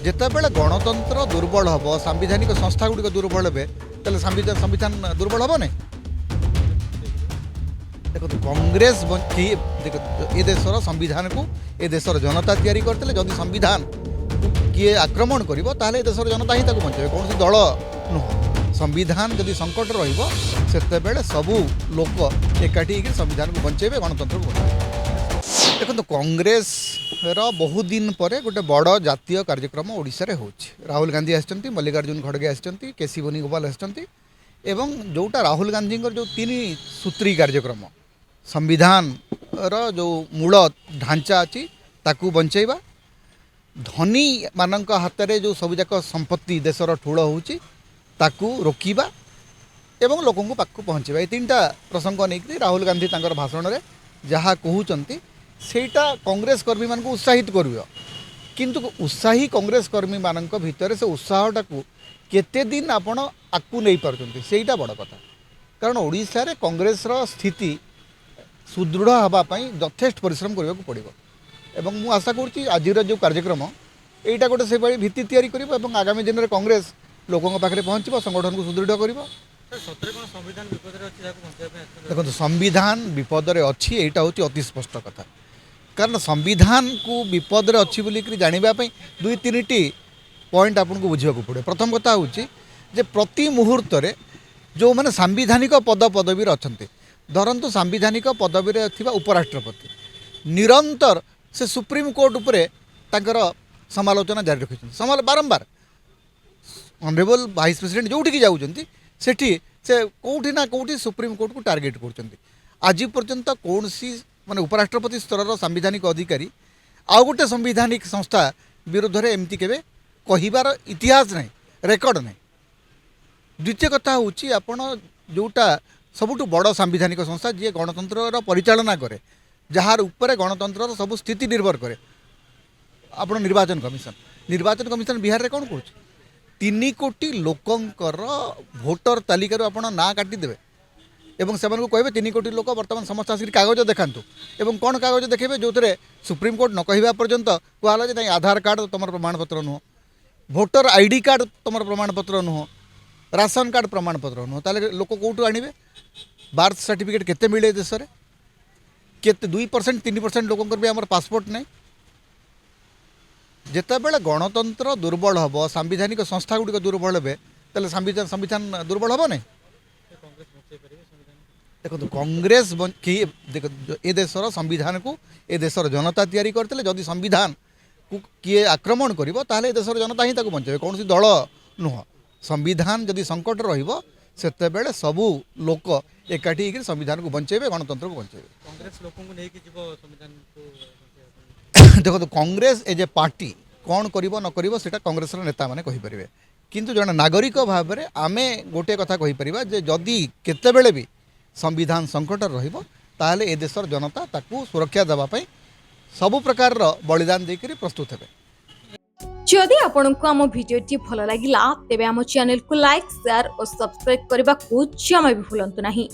ଯେତେବେଳେ ଗଣତନ୍ତ୍ର ଦୁର୍ବଳ ହେବ, ସାମ୍ବିଧାନିକ ସଂସ୍ଥା ଗୁଡ଼ିକ ଦୁର୍ବଳ ହେବେ, ତାହେଲେ ସମ୍ବିଧାନ ଦୁର୍ବଳ ହେବ ନାହିଁ। ଦେଖନ୍ତୁ କଂଗ୍ରେସ ଏ ଦେଶର ସମ୍ବିଧାନକୁ ଏ ଦେଶର ଜନତା ତିଆରି କରିଥିଲେ। ଯଦି ସମ୍ବିଧାନ କିଏ ଆକ୍ରମଣ କରିବ ତାହେଲେ ଏ ଦେଶର ଜନତା ହିଁ ତାକୁ ବଞ୍ଚାଇବେ, କୌଣସି ଦଳ ନୁହଁ। ସମ୍ବିଧାନ ଯଦି ସଙ୍କଟ ରହିବ ସେତେବେଳେ ସବୁ ଲୋକ ଏକାଠି ହେଇକି ସମ୍ବିଧାନକୁ ବଞ୍ଚାଇବେ, ଗଣତନ୍ତ୍ରକୁ ବଞ୍ଚାଇବେ। ଦେଖନ୍ତୁ କଂଗ୍ରେସର ବହୁଦିନ ପରେ ଗୋଟେ ବଡ଼ ଜାତୀୟ କାର୍ଯ୍ୟକ୍ରମ ଓଡ଼ିଶାରେ ହେଉଛି। ରାହୁଲ ଗାନ୍ଧୀ ଆସିଛନ୍ତି, ମଲ୍ଲିକାର୍ଜୁନ ଖଡ଼ଗେ ଆସିଛନ୍ତି, କେସି ବେଣୁଗୋପାଳ ଆସିଛନ୍ତି ଏବଂ ଯେଉଁଟା ରାହୁଲ ଗାନ୍ଧୀଙ୍କର ଯେଉଁ 3 ସୂତ୍ରୀ କାର୍ଯ୍ୟକ୍ରମ, ସମ୍ବିଧାନର ଯେଉଁ ମୂଳ ଢାଞ୍ଚା ଅଛି ତାକୁ ବଞ୍ଚାଇବା, ଧନୀମାନଙ୍କ ହାତରେ ଯେଉଁ ସବୁଯାକ ସମ୍ପତ୍ତି ଦେଶର ଠୁଳ ହେଉଛି ତାକୁ ରୋକିବା ଏବଂ ଲୋକଙ୍କୁ ପାଖକୁ ପହଞ୍ଚାଇବା, ଏ 3ଟା ପ୍ରସଙ୍ଗ ନେଇକରି ରାହୁଲ ଗାନ୍ଧୀ ତାଙ୍କର ଭାଷଣରେ ଯାହା କହୁଛନ୍ତି ସେଇଟା କଂଗ୍ରେସ କର୍ମୀମାନଙ୍କୁ ଉତ୍ସାହିତ କରିବ। କିନ୍ତୁ ଉତ୍ସାହୀ କଂଗ୍ରେସ କର୍ମୀମାନଙ୍କ ଭିତରେ ସେ ଉତ୍ସାହଟାକୁ କେତେ ଦିନ ଆପଣ ଆଗକୁ ନେଇପାରୁଛନ୍ତି ସେଇଟା ବଡ଼ କଥା। କାରଣ ଓଡ଼ିଶାରେ କଂଗ୍ରେସର ସ୍ଥିତି ସୁଦୃଢ଼ ହେବା ପାଇଁ ଯଥେଷ୍ଟ ପରିଶ୍ରମ କରିବାକୁ ପଡ଼ିବ ଏବଂ ମୁଁ ଆଶା କରୁଛି ଆଜିର ଯେଉଁ କାର୍ଯ୍ୟକ୍ରମ এইটা ଗୋଟେ ସେଭଳି ଭିତ୍ତି ତିଆରି କରିବ ଏବଂ ଆଗାମୀ ଦିନରେ କଂଗ୍ରେସ ଲୋକଙ୍କ ପାଖରେ ପହଞ୍ଚିବ, ସଂଗଠନକୁ ସୁଦୃଢ଼ କରିବ। ଦେଖନ୍ତୁ ସମ୍ବିଧାନ ବିପଦରେ ଅଛି, ଏଇଟା ହେଉଛି ଅତି ସ୍ପଷ୍ଟ କଥା। କାରଣ ସମ୍ବିଧାନକୁ ବିପଦରେ ଅଛି ବୋଲିକି ଜାଣିବା ପାଇଁ 2-3ଟି ପଏଣ୍ଟ ଆପଣଙ୍କୁ ବୁଝିବାକୁ ପଡ଼ିବ। ପ୍ରଥମ କଥା ହେଉଛି ଯେ ପ୍ରତି ମୁହୂର୍ତ୍ତରେ ଯେଉଁମାନେ ସାମ୍ବିଧାନିକ ପଦପଦବୀରେ ଅଛନ୍ତି, ଧରନ୍ତୁ ସାମ୍ବିଧାନିକ ପଦବୀରେ ଥିବା ଉପରାଷ୍ଟ୍ରପତି ନିରନ୍ତର ସେ ସୁପ୍ରିମକୋର୍ଟ ଉପରେ ତାଙ୍କର ସମାଲୋଚନା ଜାରି ରଖିଛନ୍ତି, ବାରମ୍ବାର ଅନରେବଲ୍ ଭାଇସ୍ ପ୍ରେସିଡେଣ୍ଟ ଯେଉଁଠିକି ଯାଉଛନ୍ତି ସେଠି ସେ କେଉଁଠି ନା କେଉଁଠି ସୁପ୍ରିମକୋର୍ଟକୁ ଟାର୍ଗେଟ୍ କରୁଛନ୍ତି। ଆଜି ପର୍ଯ୍ୟନ୍ତ କୌଣସି ମାନେ ଉପରାଷ୍ଟ୍ରପତି ସ୍ତରର ସାମ୍ବିଧାନିକ ଅଧିକାରୀ ଆଉ ଗୋଟେ ସାମ୍ବିଧାନିକ ସଂସ୍ଥା ବିରୁଦ୍ଧରେ ଏମିତି କେବେ କହିବାର ଇତିହାସ ନାହିଁ, ରେକର୍ଡ଼ ନାହିଁ। ଦ୍ୱିତୀୟ କଥା ହେଉଛି ଆପଣ ଯେଉଁଟା ସବୁଠୁ ବଡ଼ ସାମ୍ବିଧାନିକ ସଂସ୍ଥା ଯିଏ ଗଣତନ୍ତ୍ରର ପରିଚାଳନା କରେ, ଯାହାର ଉପରେ ଗଣତନ୍ତ୍ରର ସବୁ ସ୍ଥିତି ନିର୍ଭର କରେ, ଆପଣ ନିର୍ବାଚନ କମିଶନ ବିହାରରେ କ'ଣ କରୁଛି? 3 କୋଟି ଲୋକଙ୍କର ଭୋଟର ତାଲିକାରୁ ଆପଣ ନାଁ କାଟିଦେବେ ଏବଂ ସେମାନଙ୍କୁ କହିବେ 3 କୋଟି ଲୋକ ବର୍ତ୍ତମାନ ସମସ୍ତେ ଆସିକି କାଗଜ ଦେଖାନ୍ତୁ ଏବଂ କ'ଣ କାଗଜ ଦେଖାଇବେ ଯେଉଁଥିରେ ସୁପ୍ରିମକୋର୍ଟ ନ କହିବା ପର୍ଯ୍ୟନ୍ତ କୁହାଗଲା ଯେ ନାଇଁ ଆଧାର କାର୍ଡ଼ ତୁମର ପ୍ରମାଣପତ୍ର ନୁହଁ, ଭୋଟର ଆଇଡି କାର୍ଡ଼ ତୁମର ପ୍ରମାଣପତ୍ର ନୁହଁ, ରାସନ କାର୍ଡ଼ ପ୍ରମାଣପତ୍ର ନୁହଁ। ତାହେଲେ ଲୋକ କେଉଁଠୁ ଆଣିବେ? ବାର୍ଥ ସାର୍ଟିଫିକେଟ୍ କେତେ ମିଳେ ଦେଶରେ? କେତେ 2% 3% ଲୋକଙ୍କର ବି ଆମର ପାସପୋର୍ଟ ନାହିଁ। ଯେତେବେଳେ ଗଣତନ୍ତ୍ର ଦୁର୍ବଳ ହେବ, ସାମ୍ବିଧାନିକ ସଂସ୍ଥା ଗୁଡ଼ିକ ଦୁର୍ବଳ ହେବେ, ତାହେଲେ ସମ୍ବିଧାନ ଦୁର୍ବଳ ହେବ ନାହିଁ। ଦେଖନ୍ତୁ କଂଗ୍ରେସ ଏ ଦେଶର ସମ୍ବିଧାନକୁ ଏ ଦେଶର ଜନତା ତିଆରି କରିଥିଲେ। ଯଦି ସମ୍ବିଧାନକୁ କିଏ ଆକ୍ରମଣ କରିବ ତାହେଲେ ଏ ଦେଶର ଜନତା ହିଁ ତାକୁ ବଞ୍ଚାଇବେ, କୌଣସି ଦଳ ନୁହଁ। ସମ୍ବିଧାନ ଯଦି ସଙ୍କଟ ରହିବ ସେତେବେଳେ ସବୁ ଲୋକ ଏକାଠି ହେଇକି ସମ୍ବିଧାନକୁ ବଞ୍ଚାଇବେ, ଗଣତନ୍ତ୍ରକୁ ବଞ୍ଚାଇବେ। କଂଗ୍ରେସ ଲୋକଙ୍କୁ ନେଇକି ଯିବ ସମ୍ବିଧାନକୁ। ଦେଖନ୍ତୁ କଂଗ୍ରେସ ଏଜ୍ ଏ ପାର୍ଟି କ'ଣ କରିବ ନ କରିବ ସେଇଟା କଂଗ୍ରେସର ନେତାମାନେ କହିପାରିବେ, କିନ୍ତୁ ଜଣେ ନାଗରିକ ଭାବରେ ଆମେ ଗୋଟିଏ କଥା କହିପାରିବା ଯେ ଯଦି କେତେବେଳେ ବି ସମ୍ବିଧାନ ସଙ୍କଟରେ ରହିବ ତାହେଲେ ଏ ଦେଶର ଜନତା ତାକୁ ସୁରକ୍ଷା ଦେବା ପାଇଁ ସବୁ ପ୍ରକାରର ବଳିଦାନ ଦେଇକରି ପ୍ରସ୍ତୁତ ହେବେ। जदि आपंक आम भिडी भल लगा तेब आम चैनल को लाइक, शेयर और सब्सक्राइब करने को जमा भी भूलु नहीं।